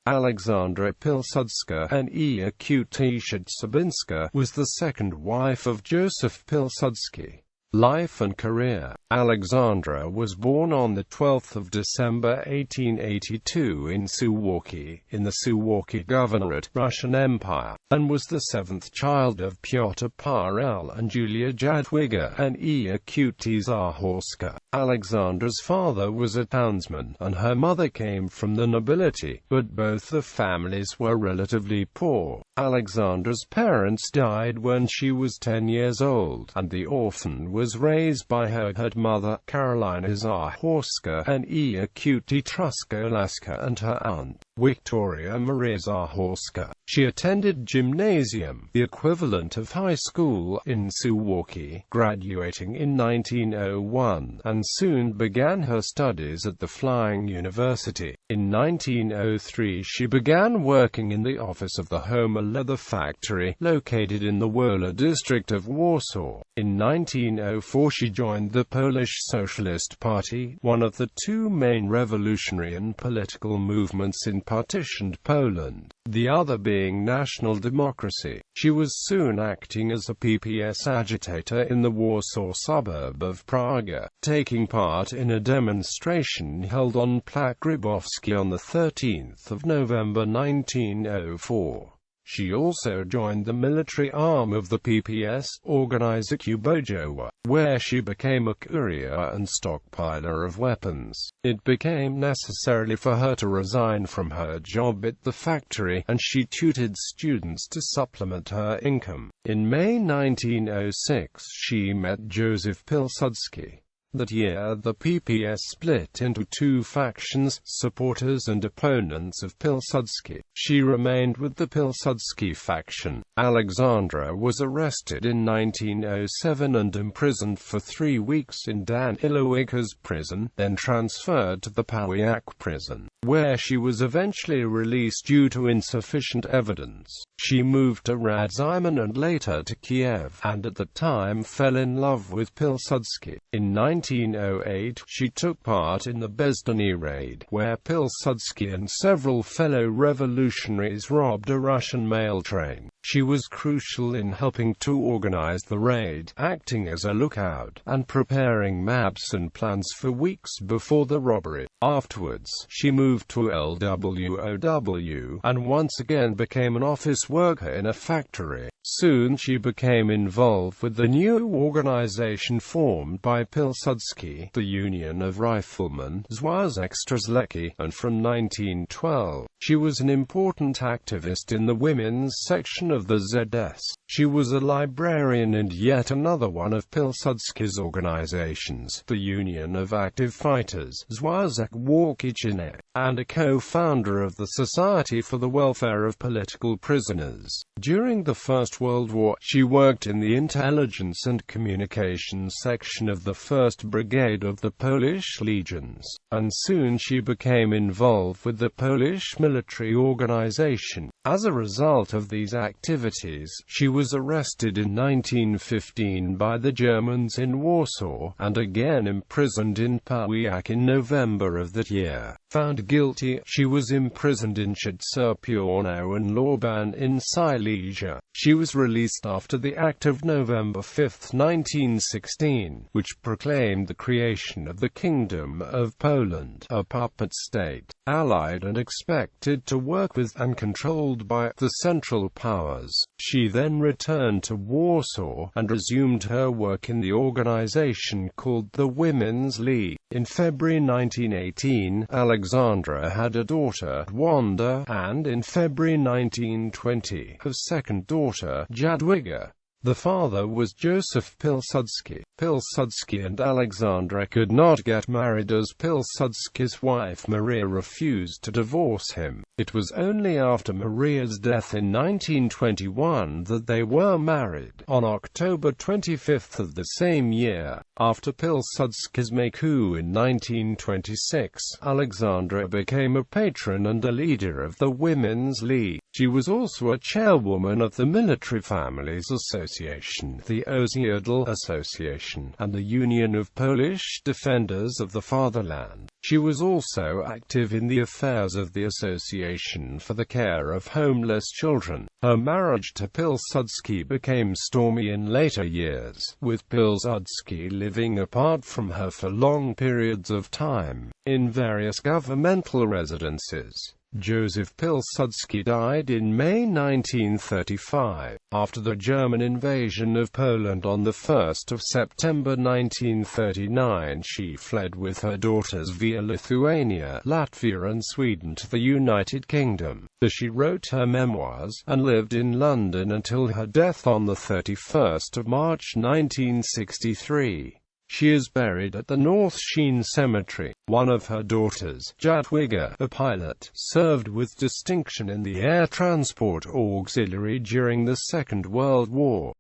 Aleksandra Piłsudska and Szczerbińska was the second wife of Józef Piłsudski. Life and career. Aleksandra was born on 12 December 1882 in Suwałki, in the Suwałki Governorate, Russian Empire, and was the seventh child of Piotr Parel and Julia Jadwiga and Zahorska. Aleksandra's father was a townsman, and her mother came from the nobility, but both the families were relatively poor. Aleksandra's parents died when she was 10 years old, and the orphan was raised by her mother, Karolina Zahorska, and Truskolaska, and her aunt, Victoria Maria Zahorska. She attended gymnasium, the equivalent of high school, in Suwałki, graduating in 1901, and soon began her studies at the Flying University. In 1903 she began working in the office of the Homa leather factory, located in the Wola district of Warsaw. In 1904 she joined the Polish Socialist Party, one of the two main revolutionary and political movements in partitioned Poland, the other being National Democracy. She was soon acting as a PPS agitator in the Warsaw suburb of Praga, taking part in a demonstration held on Plac Grybowski on 13 November 1904. She also joined the military arm of the PPS, Organizacja Kubojowa, where she became a courier and stockpiler of weapons. It became necessary for her to resign from her job at the factory, and she tutored students to supplement her income. In May 1906 she met Józef Piłsudski. That year the PPS split into two factions, supporters and opponents of Piłsudski. She remained with the Piłsudski faction. Aleksandra was arrested in 1907 and imprisoned for 3 weeks in Danilowica's prison, then transferred to the Pawiak prison, where she was eventually released due to insufficient evidence. She moved to Radzymin and later to Kiev, and at the time fell in love with Piłsudski. In 1908, she took part in the Bezdany raid, where Piłsudski and several fellow revolutionaries robbed a Russian mail train. She was crucial in helping to organize the raid, acting as a lookout, and preparing maps and plans for weeks before the robbery. Afterwards, she moved to LWOW, and once again became an office worker in a factory. Soon she became involved with the new organization formed by Piłsudski, the Union of Riflemen, Związek Strzelecki, and from 1912, she was an important activist in the women's section of the ZS. She was a librarian in yet another one of Piłsudski's organizations, the Union of Active Fighters, Związek Walkiczyny, and a co-founder of the Society for the Welfare of Political Prisoners. During the First World War, she worked in the intelligence and communications section of the 1st Brigade of the Polish Legions, and soon she became involved with the Polish military organization. As a result of these activities, she was arrested in 1915 by the Germans in Warsaw, and again imprisoned in Pawiak in November of that year. Found guilty, she was imprisoned in Przedsierpiorno and Lorban in Silesia. She was released after the Act of November 5, 1916, which proclaimed the creation of the Kingdom of Poland, a puppet state, allied and expected to work with and controlled by the Central Powers. She then returned to Warsaw, and resumed her work in the organization called the Women's League. In February 1918, Aleksandra had a daughter, Wanda, and in February 1920, a second daughter, Jadwiga. The father was Józef Piłsudski. Piłsudski and Aleksandra could not get married as Piłsudski's wife Maria refused to divorce him. It was only after Maria's death in 1921 that they were married. On October 25 of the same year, after Piłsudski's coup in 1926, Aleksandra became a patron and a leader of the Women's League. She was also a chairwoman of the Military Families Association. Association, the Osiedl Association, and the Union of Polish Defenders of the Fatherland. She was also active in the affairs of the Association for the Care of Homeless Children. Her marriage to Piłsudski became stormy in later years, with Piłsudski living apart from her for long periods of time, in various governmental residences. Józef Piłsudski died in May 1935, after the German invasion of Poland on 1 September 1939. She fled with her daughters via Lithuania, Latvia and Sweden to the United Kingdom. She wrote her memoirs, and lived in London until her death on 31 March 1963. She is buried at the North Sheen Cemetery. One of her daughters, Jadwiga, a pilot, served with distinction in the Air Transport Auxiliary during the Second World War.